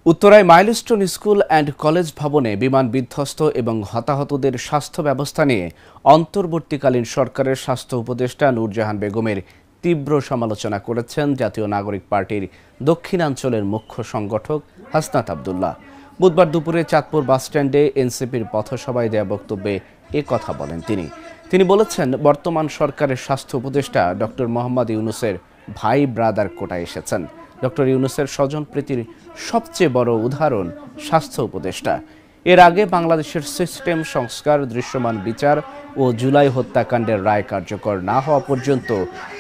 উত্তরায় milestone school and college ভবনে বিমান বিধ্বস্ত এবং হতাহতদের স্বাস্থ্য ব্যবস্থা নিয়ে অন্তর্বর্তীকালীন সরকারের স্বাস্থ্য উপদেষ্টা নূরজাহান বেগমের তীব্র সমালোচনা করেছেন জাতীয় নাগরিক পার্টির দক্ষিণাঞ্চলের মুখ্য সংগঠক হাসনাত আব্দুল্লাহ। বুধবার দুপুরে চাঁদপুর বাসস্ট্যান্ডে এনসিপির পথসভায় দেয়া বক্তব্যে কথা বলেন তিনি বলেছেন, বর্তমান সরকারের স্বাস্থ্য উপদেষ্টা ডক্টর মোহাম্মদ ইউনূসের ভাই ব্রাদার কোটায় এসেছেন। ডক্টর ইউনূসের স্বজনপ্রীতির সবচেয়ে বড় উদাহরণ স্বাস্থ্য উপদেষ্টা। এর আগে বাংলাদেশের সিস্টেম সংস্কার, দৃশ্যমান বিচার ও জুলাই হত্যাকাণ্ডের রায় কার্যকর না হওয়া পর্যন্ত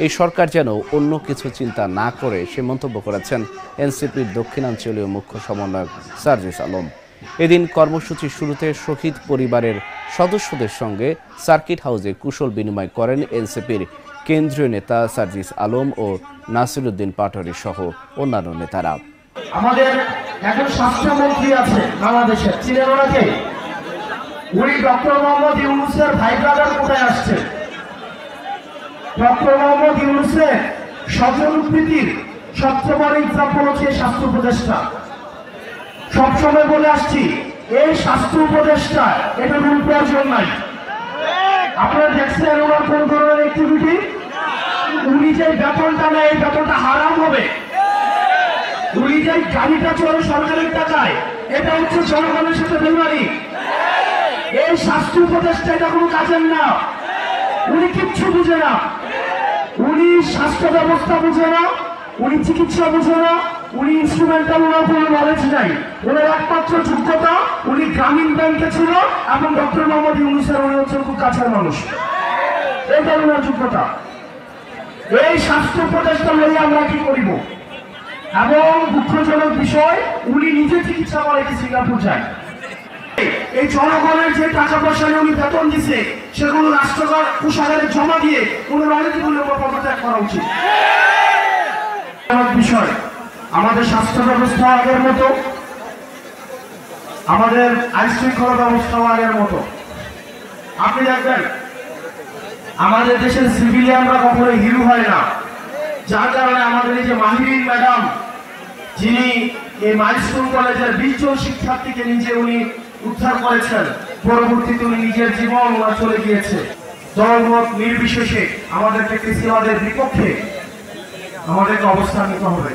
এই সরকার যেন অন্য কিছু চিন্তা না করে সে মন্তব্য করেছেন এনসিপির দক্ষিণাঞ্চলীয় মুখ্য সমন্বয়ক সার্জিস আলম। এদিন কর্মসূচির শুরুতে শহীদ পরিবারের সদস্যদের সঙ্গে সার্কিট হাউসে কুশল বিনিময় করেন এনসিপির কেন্দ্রীয় নেতা সার্জিস আলম ও নাসিরউদ্দিন পাটোয়ারি সহ অন্যান্য নেতারা। আমাদের একজন স্বাস্থ্যমন্ত্রী আছে বাংলাদেশের, চিনেন ওনাকে? উনি ডক্টর মোহাম্মদ ইউনূসের ভাই ব্রাদার কোথায় আসছে? ডক্টর মোহাম্মদ ইউনূসের স্বজনপ্রীতির সবচেয়ে বড় এক্সাম্পল হচ্ছে স্বাস্থ্য উপদেষ্টা। সবসময় বলে আসছি, এই স্বাস্থ্য উপদেষ্টা এটা কোনো প্রয়োজন নাই। আপনারা দেখছেন ওনার কোন ধরনের অ্যাক্টিভিটি? উনি যে বেতনটা নেয় এই বেতনটা হারাম হবে। উনি যে গাড়িটা চলে সরকারের টাকায়, এটা হচ্ছে জনগণের সাথে বেমানি। এই স্বাস্থ্য উপদেষ্টা এটা কোনো কাজের না। উনি কিচ্ছু বুঝে না। উনি স্বাস্থ্য ব্যবস্থা বুঝে না, উনি চিকিৎসা বুঝে না, উনি ইনস্ট্রুমেন্টাল, ওনার কোনো নলেজ নাই। ওনার একমাত্র যোগ্যতা, উনি গ্রামীণ ব্যাংকে ছিল এবং ডক্টর মোহাম্মদ ইউনূসের উনি হচ্ছেন খুব কাছের মানুষ। এটাই ওনার যোগ্যতা। এই স্বাস্থ্য উপদেষ্টা লইয়া আমরা কি করিব? এবং দুঃখজনক বিষয়, উনি নিজে চিকিৎসা করে সিঙ্গাপুর যায়। এই জনগণের যে টাকা পয়সা উনি বেতন দিচ্ছে সেগুলো রাষ্ট্রকর কোষাগারে জমা দিয়ে উনি অনেকগুলো পদত্যাগ করা উচিত। বিষয়, আমাদের স্বাস্থ্য ব্যবস্থা আগের মতো, আমাদের আইন শৃঙ্খলা ব্যবস্থা আগের মতো। আপনি দেখবেন আমাদের দেশের সিভিলিয়ানরা কখনো হিরো হয় না, যার কারণে আমাদের এই যে মাহিরিন ম্যাডাম, যিনি এই মাইলস্টোন কলেজের 20 জন শিক্ষার্থীকে নিজে উনি উদ্ধার করেছেন, পরবর্তীতে উনি নিজের জীবন চলে গিয়েছে। দলমত নির্বিশেষে আমাদেরকে কৃষিবাদের বিপক্ষে আমাদেরকে অবস্থান নিতে হবে।